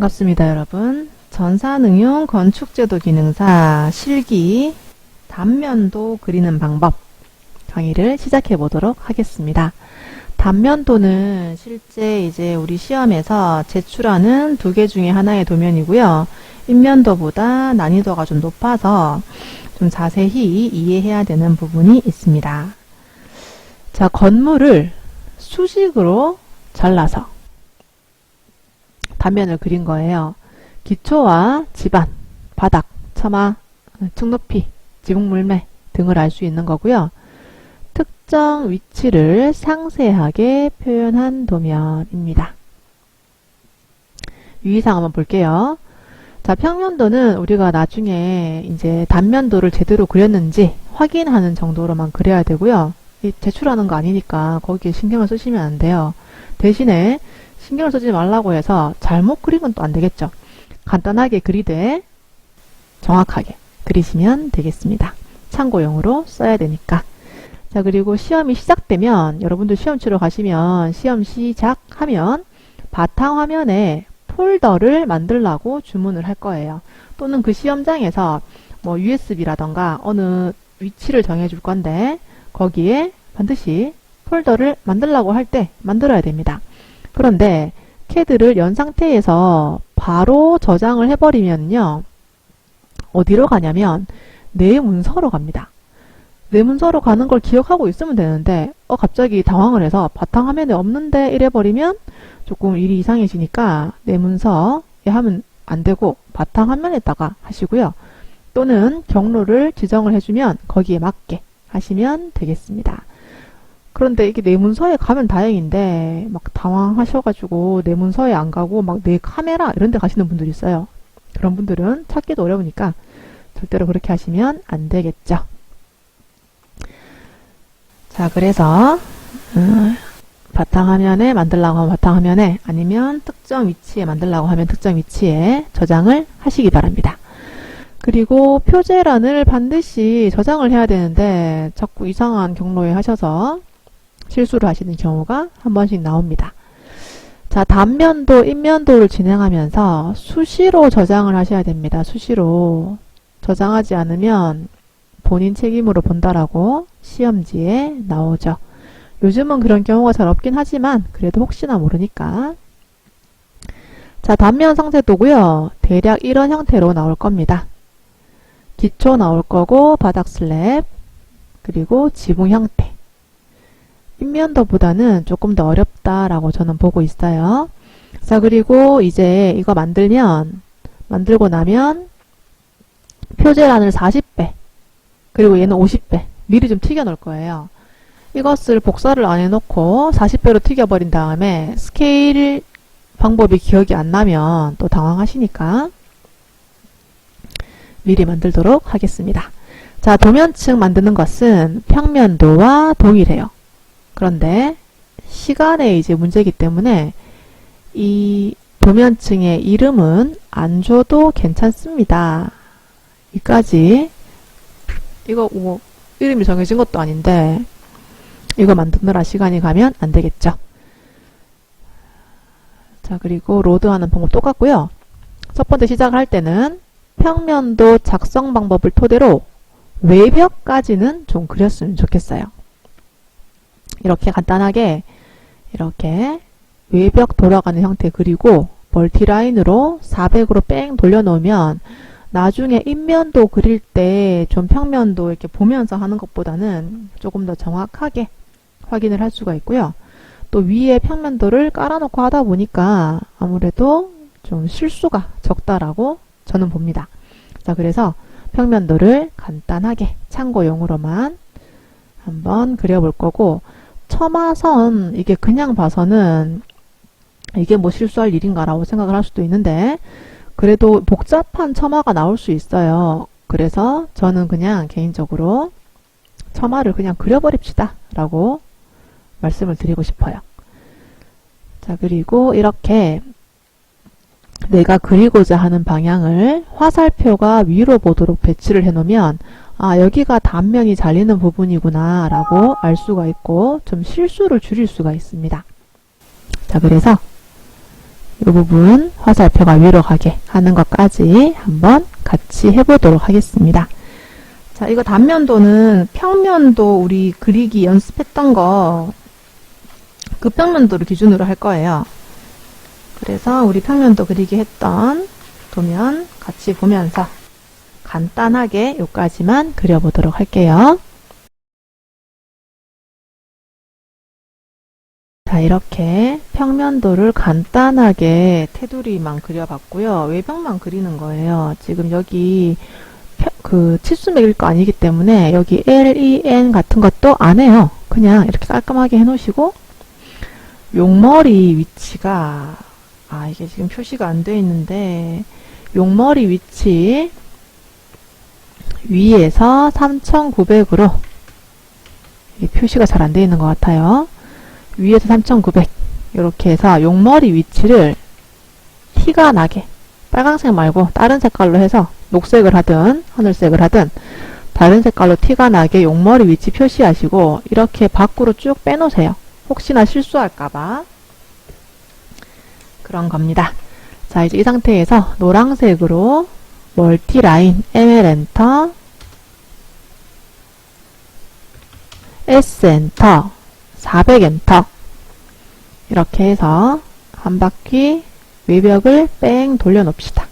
반갑습니다, 여러분. 전산응용 건축제도 기능사 실기 단면도 그리는 방법 강의를 시작해 보도록 하겠습니다. 단면도는 실제 이제 우리 시험에서 제출하는 두 개 중에 하나의 도면이고요. 인면도보다 난이도가 좀 높아서 좀 자세히 이해해야 되는 부분이 있습니다. 자, 건물을 수직으로 잘라서 단면을 그린 거예요. 기초와 지반, 바닥, 처마, 층 높이, 지붕 물매 등을 알 수 있는 거고요. 특정 위치를 상세하게 표현한 도면입니다. 유의사항 한번 볼게요. 자, 평면도는 우리가 나중에 이제 단면도를 제대로 그렸는지 확인하는 정도로만 그려야 되고요. 제출하는 거 아니니까 거기에 신경을 쓰시면 안 돼요. 대신에 신경을 쓰지 말라고 해서 잘못 그리면 또 안 되겠죠. 간단하게 그리되 정확하게 그리시면 되겠습니다. 참고용으로 써야 되니까. 자, 그리고 시험이 시작되면 여러분들 시험 치러 가시면 시험 시작하면 바탕화면에 폴더를 만들라고 주문을 할 거예요. 또는 그 시험장에서 뭐 USB라던가 어느 위치를 정해 줄 건데 거기에 반드시 폴더를 만들라고 할 때 만들어야 됩니다. 그런데 CAD를 연 상태에서 바로 저장을 해버리면요. 어디로 가냐면 내 문서로 갑니다. 내 문서로 가는 걸 기억하고 있으면 되는데 갑자기 당황을 해서 바탕화면에 없는데 이래버리면 조금 일이 이상해지니까 내 문서에 하면 안 되고 바탕화면에다가 하시고요. 또는 경로를 지정을 해주면 거기에 맞게 하시면 되겠습니다. 그런데 이게 내 문서에 가면 다행인데 막 당황하셔가지고 내 문서에 안 가고 막 내 카메라 이런 데 가시는 분들이 있어요. 그런 분들은 찾기도 어려우니까 절대로 그렇게 하시면 안 되겠죠. 자, 그래서 바탕화면에 만들라고 하면 바탕화면에, 아니면 특정 위치에 만들라고 하면 특정 위치에 저장을 하시기 바랍니다. 그리고 표제란을 반드시 저장을 해야 되는데 자꾸 이상한 경로에 하셔서 실수를 하시는 경우가 한 번씩 나옵니다. 자, 단면도, 인면도를 진행하면서 수시로 저장을 하셔야 됩니다. 수시로. 저장하지 않으면 본인 책임으로 본다라고 시험지에 나오죠. 요즘은 그런 경우가 잘 없긴 하지만 그래도 혹시나 모르니까. 자, 단면 상세도고요. 대략 이런 형태로 나올 겁니다. 기초 나올 거고 바닥 슬랩, 그리고 지붕 형태. 인면도보다는 조금 더 어렵다라고 저는 보고 있어요. 자, 그리고 이제 이거 만들고 나면 표제란을 40배, 그리고 얘는 50배 미리 좀 튀겨 놓을 거예요. 이것을 복사를 안 해놓고 40배로 튀겨버린 다음에 스케일 방법이 기억이 안 나면 또 당황하시니까 미리 만들도록 하겠습니다. 자, 도면층 만드는 것은 평면도와 동일해요. 그런데 시간에 이제 문제이기 때문에 이 도면층의 이름은 안 줘도 괜찮습니다. 이까지. 이거 뭐 이름이 정해진 것도 아닌데 이거 만드느라 시간이 가면 안 되겠죠. 자, 그리고 로드하는 방법 똑같고요. 첫 번째 시작을 할 때는 평면도 작성 방법을 토대로 외벽까지는 좀 그렸으면 좋겠어요. 이렇게 간단하게 이렇게 외벽 돌아가는 형태 그리고 멀티라인으로 400으로 뺑 돌려놓으면 나중에 인면도 그릴 때 좀 평면도 이렇게 보면서 하는 것보다는 조금 더 정확하게 확인을 할 수가 있고요. 또 위에 평면도를 깔아놓고 하다 보니까 아무래도 좀 실수가 적다라고 저는 봅니다. 자, 그래서 평면도를 간단하게 참고용으로만 한번 그려볼 거고, 처마선 이게 그냥 봐서는 이게 뭐 실수할 일인가라고 생각을 할 수도 있는데 그래도 복잡한 처마가 나올 수 있어요. 그래서 저는 그냥 개인적으로 처마를 그냥 그려버립시다 라고 말씀을 드리고 싶어요. 자, 그리고 이렇게 내가 그리고자 하는 방향을 화살표가 위로 보도록 배치를 해 놓으면 아, 여기가 단면이 잘리는 부분이구나 라고 알 수가 있고 좀 실수를 줄일 수가 있습니다. 자, 그래서 이 부분 화살표가 위로 가게 하는 것까지 한번 같이 해보도록 하겠습니다. 자, 이거 단면도는 평면도 우리 그리기 연습했던 거 그 평면도를 기준으로 할 거예요. 그래서 우리 평면도 그리기 했던 도면 같이 보면서 간단하게 요까지만 그려보도록 할게요. 자, 이렇게 평면도를 간단하게 테두리만 그려봤고요. 외벽만 그리는 거예요. 지금 여기 그 치수 매길 거 아니기 때문에 여기 L, E, N 같은 것도 안 해요. 그냥 이렇게 깔끔하게 해놓으시고 용머리 위치가 이게 지금 표시가 안 되어 있는데 용머리 위치 위에서 3900으로 표시가 잘 안 되어 있는 것 같아요. 위에서 3900 이렇게 해서 용머리 위치를 티가 나게 빨강색 말고 다른 색깔로 해서 녹색을 하든 하늘색을 하든 다른 색깔로 티가 나게 용머리 위치 표시하시고 이렇게 밖으로 쭉 빼놓으세요. 혹시나 실수할까봐 그런 겁니다. 자, 이제 이 상태에서 노란색으로 멀티라인 ML 엔터 S 엔터 400 엔터 이렇게 해서 한 바퀴 외벽을 뺑 돌려놓읍시다.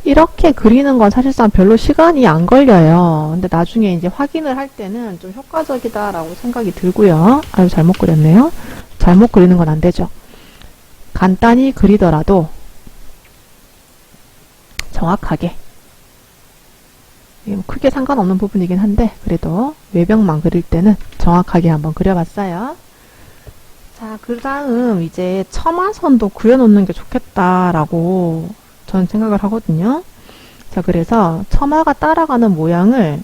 이렇게 그리는 건 사실상 별로 시간이 안 걸려요. 근데 나중에 이제 확인을 할 때는 좀 효과적이다라고 생각이 들고요. 아유, 잘못 그렸네요. 잘못 그리는 건 안 되죠. 간단히 그리더라도 정확하게, 크게 상관없는 부분이긴 한데 그래도 외벽만 그릴 때는 정확하게 한번 그려봤어요. 자, 그 다음 이제 처마선도 그려놓는 게 좋겠다라고 저는 생각을 하거든요. 자, 그래서 처마가 따라가는 모양을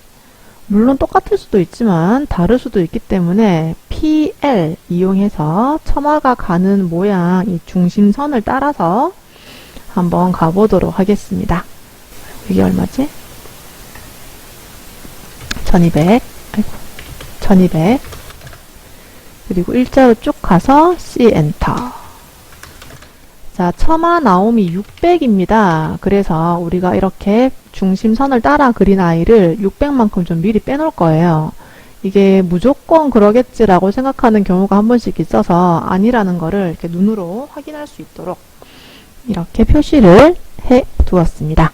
물론 똑같을 수도 있지만 다를 수도 있기 때문에 PL 이용해서 처마가 가는 모양 이 중심선을 따라서 한번 가보도록 하겠습니다. 이게 얼마지? 1200 아이고 1200 그리고 일자로 쭉 가서 C 엔터. 자, 처마 나옴이 600입니다. 그래서 우리가 이렇게 중심선을 따라 그린 아이를 600만큼 좀 미리 빼놓을 거예요. 이게 무조건 그러겠지라고 생각하는 경우가 한 번씩 있어서 아니라는 거를 이렇게 눈으로 확인할 수 있도록 이렇게 표시를 해 두었습니다.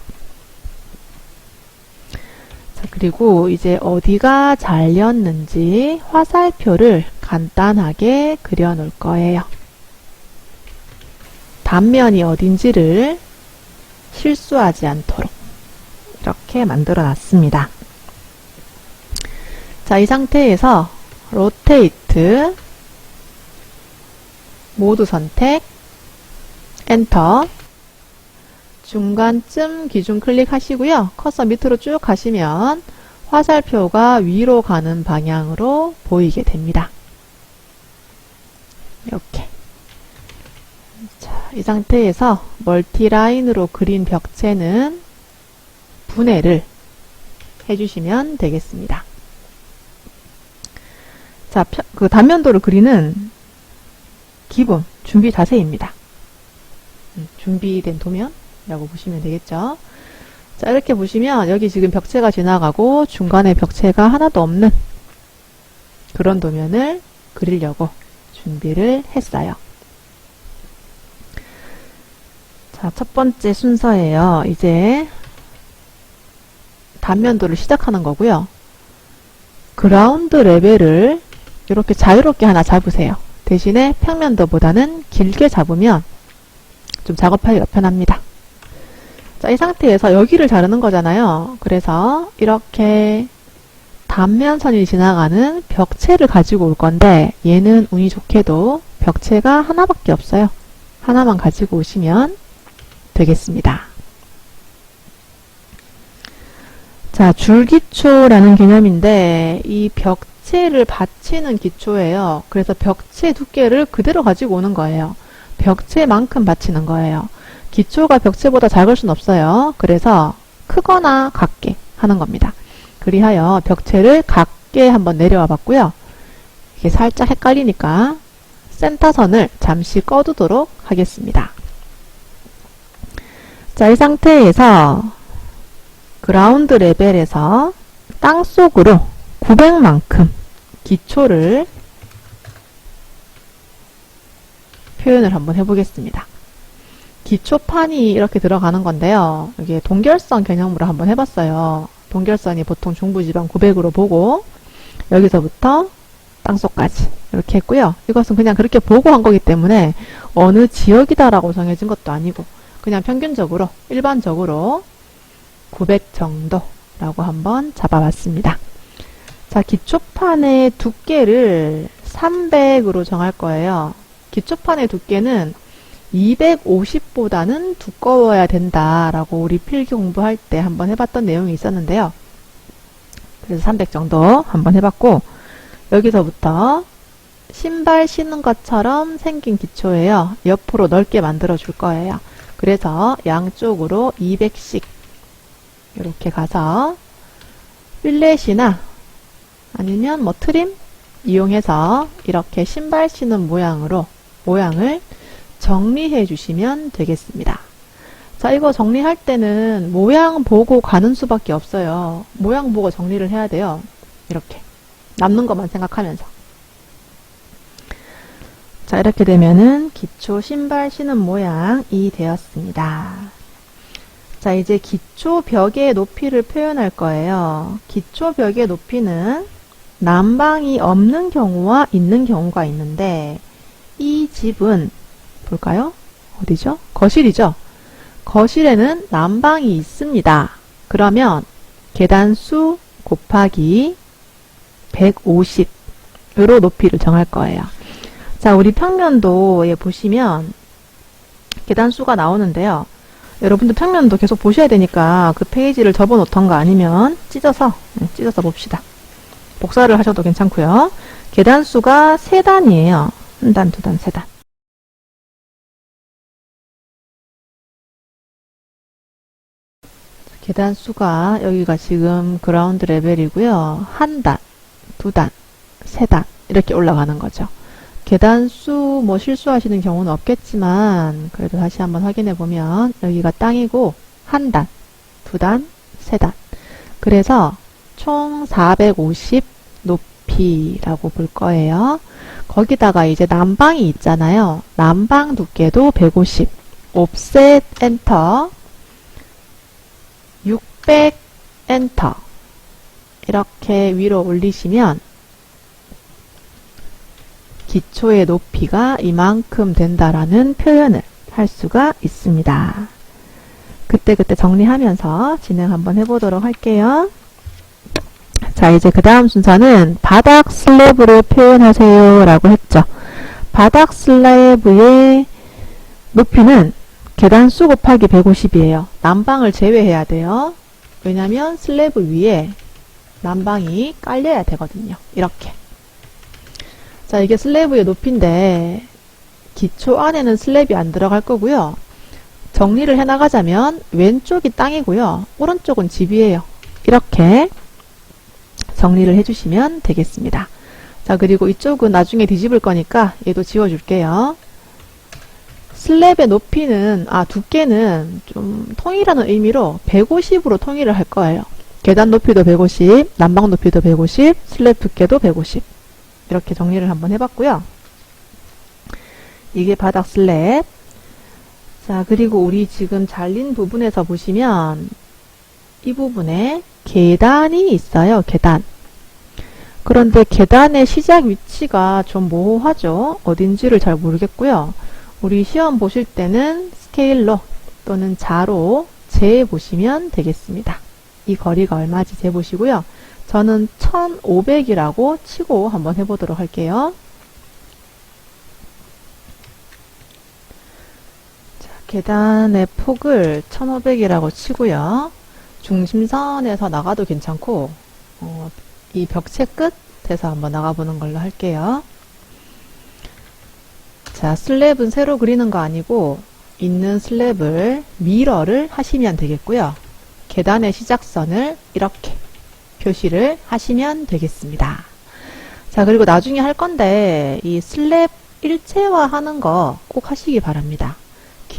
자, 그리고 이제 어디가 잘렸는지 화살표를 간단하게 그려 놓을 거예요. 단면이 어딘지를 실수하지 않도록 이렇게 만들어 놨습니다. 자, 이 상태에서 로테이트 모두 선택 엔터 중간쯤 기준 클릭하시고요. 커서 밑으로 쭉 가시면 화살표가 위로 가는 방향으로 보이게 됩니다. 이렇게. 자, 이 상태에서 멀티라인으로 그린 벽체는 분해를 해주시면 되겠습니다. 자, 그 단면도를 그리는 기본 준비 자세입니다. 준비된 도면이라고 보시면 되겠죠. 자, 이렇게 보시면 여기 지금 벽체가 지나가고 중간에 벽체가 하나도 없는 그런 도면을 그리려고 준비를 했어요. 자, 첫 번째 순서예요. 이제 단면도를 시작하는 거고요. 그라운드 레벨을 이렇게 자유롭게 하나 잡으세요. 대신에 평면도보다는 길게 잡으면 좀 작업하기가 편합니다. 자, 이 상태에서 여기를 자르는 거잖아요. 그래서 이렇게 단면선이 지나가는 벽체를 가지고 올 건데 얘는 운이 좋게도 벽체가 하나밖에 없어요. 하나만 가지고 오시면 되겠습니다. 자, 줄기초라는 개념인데 이 벽체를 받치는 기초예요. 그래서 벽체 두께를 그대로 가지고 오는 거예요. 벽체만큼 받치는 거예요. 기초가 벽체보다 작을 순 없어요. 그래서 크거나 같게 하는 겁니다. 그리하여 벽체를 같게 한번 내려와 봤고요. 이게 살짝 헷갈리니까 센터선을 잠시 꺼두도록 하겠습니다. 자, 이 상태에서 그라운드 레벨에서 땅속으로 900만큼 기초를 표현을 한번 해보겠습니다. 기초판이 이렇게 들어가는 건데요. 이게 동결선 개념으로 한번 해봤어요. 동결선이 보통 중부지방 900으로 보고 여기서부터 땅속까지 이렇게 했고요. 이것은 그냥 그렇게 보고 한 거기 때문에 어느 지역이다라고 정해진 것도 아니고 그냥 평균적으로 일반적으로 900 정도라고 한번 잡아봤습니다. 자, 기초판의 두께를 300으로 정할 거예요. 기초판의 두께는 250보다는 두꺼워야 된다라고 우리 필기 공부할 때 한번 해봤던 내용이 있었는데요. 그래서 300 정도 한번 해봤고 여기서부터 신발 신는 것처럼 생긴 기초예요. 옆으로 넓게 만들어 줄 거예요. 그래서 양쪽으로 200씩 이렇게 가서 필렛이나 아니면 뭐 트림 이용해서 이렇게 신발 신는 모양을 정리해 주시면 되겠습니다. 자, 이거 정리할 때는 모양 보고 가는 수밖에 없어요. 모양 보고 정리를 해야 돼요. 이렇게 남는 것만 생각하면서. 자, 이렇게 되면은 기초 신발 신은 모양이 되었습니다. 자, 이제 기초 벽의 높이를 표현할 거예요. 기초 벽의 높이는 난방이 없는 경우와 있는 경우가 있는데 이 집은 볼까요? 어디죠? 거실이죠? 거실에는 난방이 있습니다. 그러면 계단수 곱하기 150으로 높이를 정할 거예요. 자, 우리 평면도에 보시면 계단수가 나오는데요. 여러분들 평면도 계속 보셔야 되니까 그 페이지를 접어 놓던가 아니면 찢어서 봅시다. 복사를 하셔도 괜찮고요. 계단수가 3단이에요. 1단, 2단, 3단. 계단수가 여기가 지금 그라운드 레벨이고요. 1단, 2단, 3단 이렇게 올라가는 거죠. 계단수 뭐 실수하시는 경우는 없겠지만 그래도 다시 한번 확인해 보면 여기가 땅이고 1단, 2단, 3단 그래서 총 450 높이라고 볼 거예요. 거기다가 이제 난방이 있잖아요. 난방 두께도 150 옵셋 엔터 600 엔터 이렇게 위로 올리시면 기초의 높이가 이만큼 된다라는 표현을 할 수가 있습니다. 그때 정리하면서 진행 한번 해보도록 할게요. 자, 이제 그 다음 순서는 바닥 슬래브를 표현하세요 라고 했죠. 바닥 슬래브의 높이는 계단수 곱하기 150이에요. 난방을 제외해야 돼요. 왜냐면 슬래브 위에 난방이 깔려야 되거든요. 이렇게. 자, 이게 슬래브의 높이인데 기초 안에는 슬랩이 안 들어갈 거고요. 정리를 해나가자면 왼쪽이 땅이고요. 오른쪽은 집이에요. 이렇게 정리를 해주시면 되겠습니다. 자, 그리고 이쪽은 나중에 뒤집을 거니까 얘도 지워줄게요. 슬랩의 높이는, 두께는 좀 통일하는 의미로 150으로 통일을 할 거예요. 계단 높이도 150, 난방 높이도 150, 슬랩 두께도 150. 이렇게 정리를 한번 해봤고요. 이게 바닥 슬랩. 자, 그리고 우리 지금 잘린 부분에서 보시면 이 부분에 계단이 있어요. 계단. 그런데 계단의 시작 위치가 좀 모호하죠. 어딘지를 잘 모르겠고요. 우리 시험 보실 때는 스케일로 또는 자로 재보시면 되겠습니다. 이 거리가 얼마인지 재보시고요. 저는 1500이라고 치고 한번 해보도록 할게요. 자, 계단의 폭을 1500이라고 치고요. 중심선에서 나가도 괜찮고 이 벽체 끝에서 한번 나가보는 걸로 할게요. 자, 슬랩은 새로 그리는 거 아니고 있는 슬랩을 미러를 하시면 되겠고요. 계단의 시작선을 이렇게 표시를 하시면 되겠습니다. 자, 그리고 나중에 할 건데 이 슬랩 일체화 하는 거 꼭 하시기 바랍니다.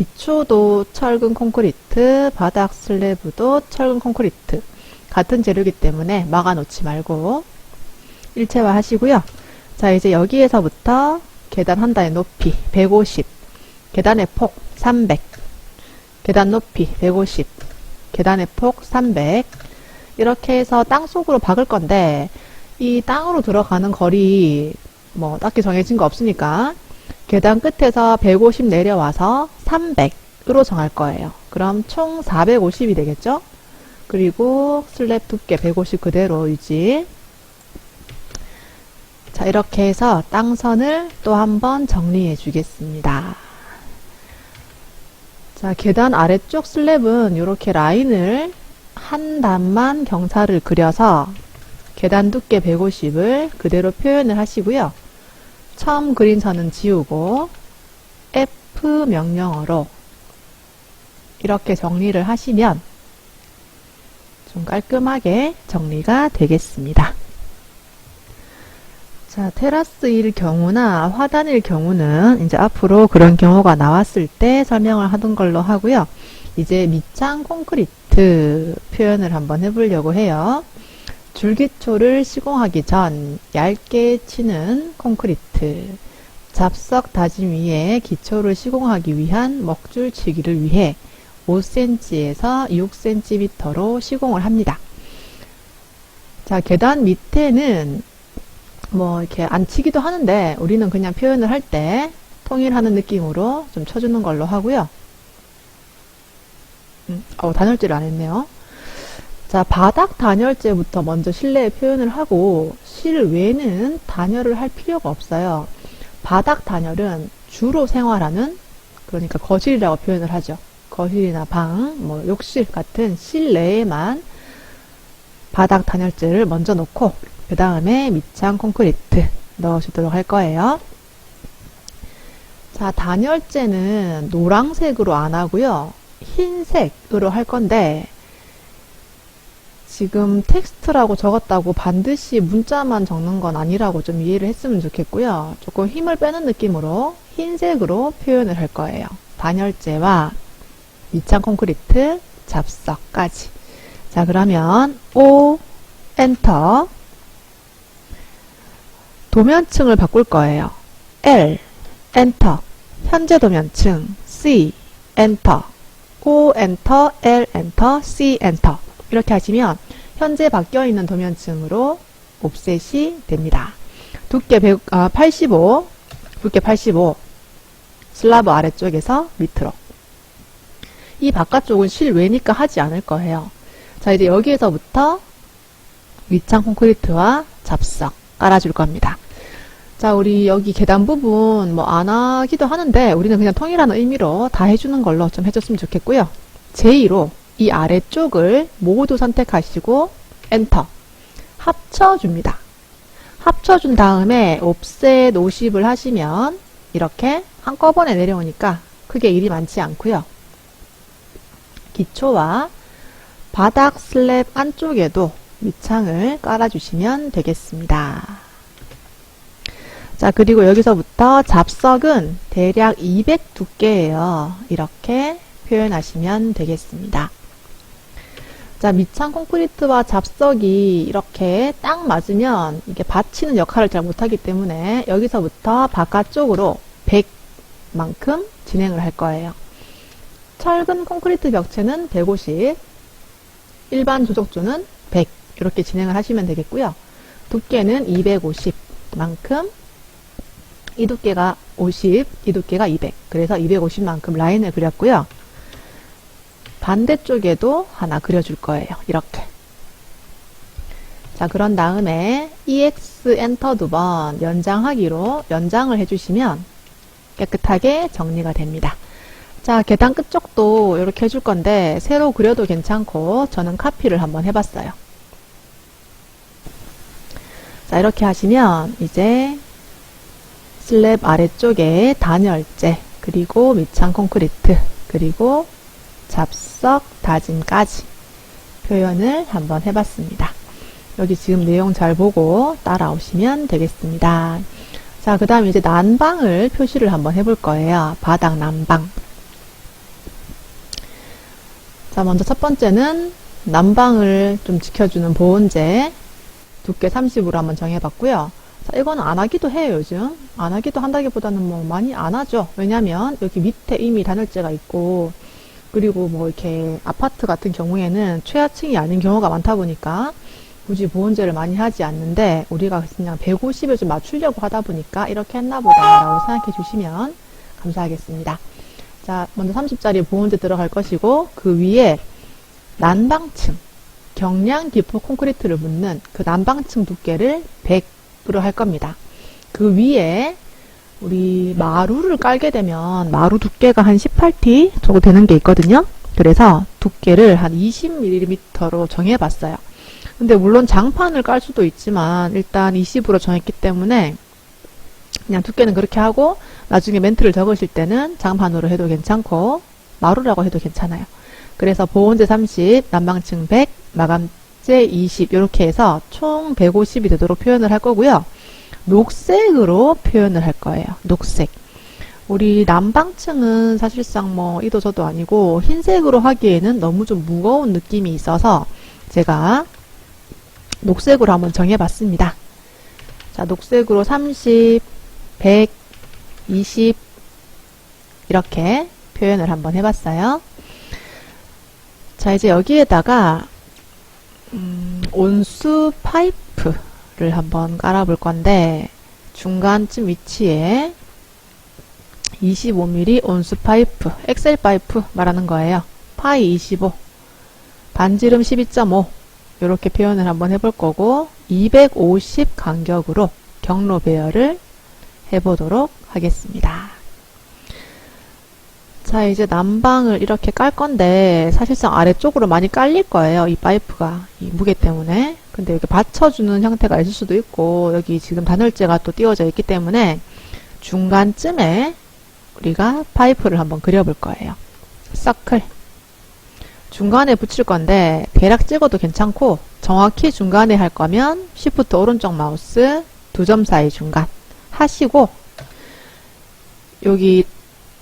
기초도 철근 콘크리트, 바닥 슬래브도 철근 콘크리트. 같은 재료이기 때문에 막아 놓지 말고 일체화 하시고요. 자, 이제 여기에서부터 계단 한 단의 높이 150, 계단의 폭 300, 계단 높이 150, 계단의 폭 300. 이렇게 해서 땅 속으로 박을 건데, 이 땅으로 들어가는 거리 뭐 딱히 정해진 거 없으니까 계단 끝에서 150 내려와서 300으로 정할 거예요. 그럼 총 450이 되겠죠? 그리고 슬랩 두께 150 그대로 유지. 자, 이렇게 해서 땅선을 또 한번 정리해 주겠습니다. 자, 계단 아래쪽 슬랩은 이렇게 라인을 한 단만 경사를 그려서 계단 두께 150을 그대로 표현을 하시고요. 처음 그린 선은 지우고 F 명령어로 이렇게 정리를 하시면 좀 깔끔하게 정리가 되겠습니다. 자, 테라스일 경우나 화단일 경우는 이제 앞으로 그런 경우가 나왔을 때 설명을 하던 걸로 하고요. 이제 밑창 콘크리트 표현을 한번 해보려고 해요. 줄기초를 시공하기 전 얇게 치는 콘크리트, 잡석 다짐 위에 기초를 시공하기 위한 먹줄치기를 위해 5cm에서 6cm로 시공을 합니다. 자, 계단 밑에는 뭐 이렇게 안 치기도 하는데 우리는 그냥 표현을 할 때 통일하는 느낌으로 좀 쳐주는 걸로 하고요. 단열재를 안 했네요. 자, 바닥 단열재부터 먼저 실내에 표현을 하고 실외는 단열을 할 필요가 없어요. 바닥 단열은 주로 생활하는, 그러니까 거실이라고 표현을 하죠. 거실이나 방, 뭐 욕실 같은 실내에만 바닥 단열재를 먼저 놓고 그 다음에 밑창 콘크리트 넣어주도록 할 거예요. 자, 단열재는 노란색으로 안 하고요. 흰색으로 할 건데 지금 텍스트라고 적었다고 반드시 문자만 적는 건 아니라고 좀 이해를 했으면 좋겠고요. 조금 힘을 빼는 느낌으로 흰색으로 표현을 할 거예요. 단열재와 밑창 콘크리트, 잡석까지. 자, 그러면 O, 엔터. 도면층을 바꿀 거예요. L, 엔터. 현재 도면층 C, 엔터. O, 엔터, L, 엔터, C, 엔터. 이렇게 하시면 현재 바뀌어있는 도면층으로 옵셋이 됩니다. 두께 85, 두께 85, 슬라브 아래쪽에서 밑으로. 이 바깥쪽은 실외니까 하지 않을 거예요. 자, 이제 여기에서부터 밑창 콘크리트와 잡석 깔아줄 겁니다. 자, 우리 여기 계단 부분 뭐 안 하기도 하는데 우리는 그냥 통일하는 의미로 다 해주는 걸로 좀 해줬으면 좋겠고요. 제2로 이 아래쪽을 모두 선택하시고 엔터 합쳐줍니다. 합쳐준 다음에 옵셋 50을 하시면 이렇게 한꺼번에 내려오니까 크게 일이 많지 않고요. 기초와 바닥 슬랩 안쪽에도 밑창을 깔아주시면 되겠습니다. 자, 그리고 여기서부터 잡석은 대략 200 두께예요. 이렇게 표현하시면 되겠습니다. 자, 밑창 콘크리트와 잡석이 이렇게 딱 맞으면 이게 받치는 역할을 잘 못하기 때문에 여기서부터 바깥쪽으로 100만큼 진행을 할 거예요. 철근 콘크리트 벽체는 150, 일반 조적조는 100 이렇게 진행을 하시면 되겠고요. 두께는 250만큼, 이 두께가 50, 이 두께가 200, 그래서 250만큼 라인을 그렸고요. 반대쪽에도 하나 그려줄 거예요. 이렇게. 자, 그런 다음에 EX 엔터 2번 연장하기로 연장을 해주시면 깨끗하게 정리가 됩니다. 자, 계단 끝쪽도 이렇게 해줄 건데 세로 그려도 괜찮고 저는 카피를 한번 해봤어요. 자, 이렇게 하시면 이제 슬랩 아래쪽에 단열재, 그리고 밑창 콘크리트, 그리고 잡석 다짐까지 표현을 한번 해봤습니다. 여기 지금 내용 잘 보고 따라오시면 되겠습니다. 자, 그 다음에 이제 난방을 표시를 한번 해볼 거예요. 바닥 난방. 자, 먼저 첫 번째는 난방을 좀 지켜주는 보온재 두께 30으로 한번 정해봤고요. 자, 이거는 안 하기도 해요, 요즘. 안 하기도 한다기보다는 뭐 많이 안 하죠. 왜냐면 여기 밑에 이미 단열재가 있고, 그리고 뭐 이렇게 아파트 같은 경우에는 최하층이 아닌 경우가 많다 보니까 굳이 보온재를 많이 하지 않는데, 우리가 그냥 150에 좀 맞추려고 하다 보니까 이렇게 했나 보다라고 생각해 주시면 감사하겠습니다. 자, 먼저 30짜리 보온재 들어갈 것이고, 그 위에 난방층, 경량 기포 콘크리트를 묻는 그 난방층 두께를 100으로 할 겁니다. 그 위에 우리 마루를 깔게 되면 마루 두께가 한 18T 정도 되는 게 있거든요. 그래서 두께를 한 20mm로 정해봤어요. 근데 물론 장판을 깔 수도 있지만 일단 20으로 정했기 때문에 그냥 두께는 그렇게 하고 나중에 멘트를 적으실 때는 장판으로 해도 괜찮고 마루라고 해도 괜찮아요. 그래서 보온재 30, 난방층 100, 마감재 20 이렇게 해서 총 150이 되도록 표현을 할 거고요. 녹색으로 표현을 할 거예요. 녹색. 우리 난방층은 사실상 뭐 이도 저도 아니고 흰색으로 하기에는 너무 좀 무거운 느낌이 있어서 제가 녹색으로 한번 정해봤습니다. 자, 녹색으로 30, 100, 20 이렇게 표현을 한번 해봤어요. 자, 이제 여기에다가 온수 파이프를 한번 깔아볼 건데 중간쯤 위치에 25mm 온수 파이프, 엑셀 파이프 말하는 거예요. 파이 25, 반지름 12.5 이렇게 표현을 한번 해볼 거고 250 간격으로 경로 배열을 해보도록 하겠습니다. 자, 이제 난방을 이렇게 깔 건데 사실상 아래쪽으로 많이 깔릴 거예요. 이 파이프가 이 무게 때문에. 근데 여기 받쳐주는 형태가 있을 수도 있고 여기 지금 단열재가 또 띄워져 있기 때문에 중간쯤에 우리가 파이프를 한번 그려볼 거예요. 서클. 중간에 붙일 건데 대략 찍어도 괜찮고 정확히 중간에 할 거면 Shift 오른쪽 마우스 2점 사이 중간 하시고 여기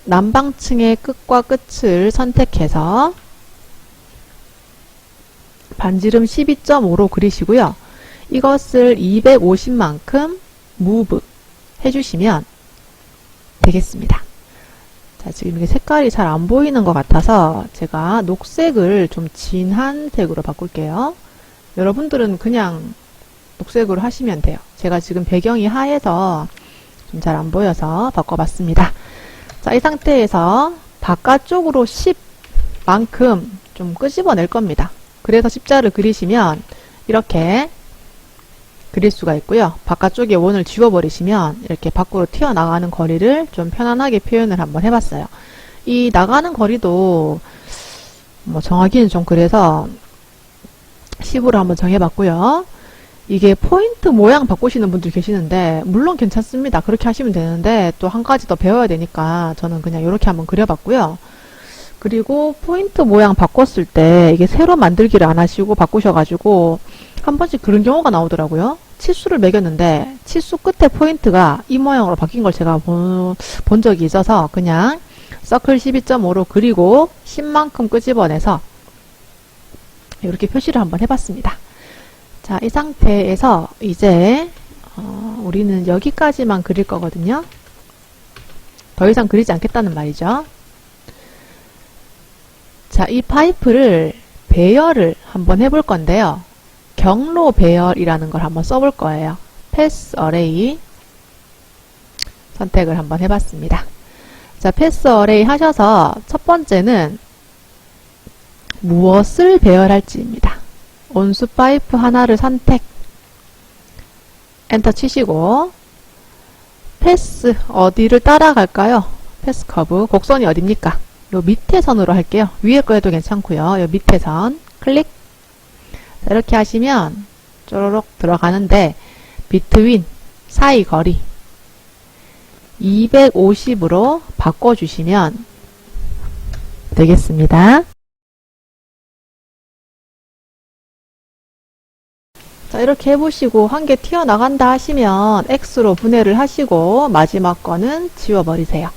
난방층의 끝과 끝을 선택해서 반지름 12.5로 그리시고요. 이것을 250만큼 무브 해주시면 되겠습니다. 자, 지금 이게 색깔이 잘 안 보이는 것 같아서 제가 녹색을 좀 진한 색으로 바꿀게요. 여러분들은 그냥 녹색으로 하시면 돼요. 제가 지금 배경이 하얘서 좀 잘 안 보여서 바꿔봤습니다. 자, 이 상태에서 바깥쪽으로 10만큼 좀 끄집어낼 겁니다. 그래서 십자를 그리시면 이렇게 그릴 수가 있고요. 바깥쪽에 원을 지워버리시면 이렇게 밖으로 튀어나가는 거리를 좀 편안하게 표현을 한번 해봤어요. 이 나가는 거리도 뭐 정하기는 좀 그래서 10으로 한번 정해봤고요. 이게 포인트 모양 바꾸시는 분들 계시는데 물론 괜찮습니다. 그렇게 하시면 되는데 또 한 가지 더 배워야 되니까 저는 그냥 이렇게 한번 그려봤고요. 그리고 포인트 모양 바꿨을 때 이게 새로 만들기를 안 하시고 바꾸셔가지고 한 번씩 그런 경우가 나오더라고요. 치수를 매겼는데 치수 끝에 포인트가 이 모양으로 바뀐 걸 제가 본 적이 있어서 그냥 서클 12.5로 그리고 10만큼 끄집어내서 이렇게 표시를 한번 해봤습니다. 자, 이 상태에서 이제 우리는 여기까지만 그릴 거거든요. 더 이상 그리지 않겠다는 말이죠. 자, 이 파이프를 배열을 한번 해볼 건데요. 경로 배열이라는 걸 한번 써볼 거예요. 패스 어레이 선택을 한번 해봤습니다. 자, 패스 어레이 하셔서 첫 번째는 무엇을 배열할지입니다. 온수 파이프 하나를 선택 엔터 치시고 패스 어디를 따라갈까요? 패스 커브 곡선이 어딥니까? 요 밑에 선으로 할게요. 위에 거 해도 괜찮고요. 요 밑에 선 클릭. 자, 이렇게 하시면 쪼로록 들어가는데 비트윈 사이 거리 250으로 바꿔주시면 되겠습니다. 자, 이렇게 해보시고 한 개 튀어나간다 하시면 X로 분해를 하시고 마지막 거는 지워버리세요.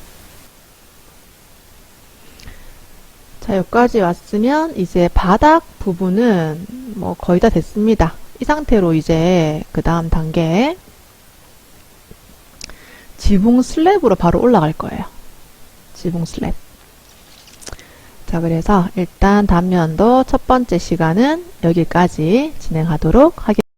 자, 자, 여기까지 왔으면 이제 바닥 부분은 뭐 거의 다 됐습니다. 이 상태로 이제 그 다음 단계 지붕 슬랩으로 바로 올라갈 거예요. 지붕 슬랩. 자, 그래서 일단 단면도 첫 번째 시간은 여기까지 진행하도록 하겠습니다.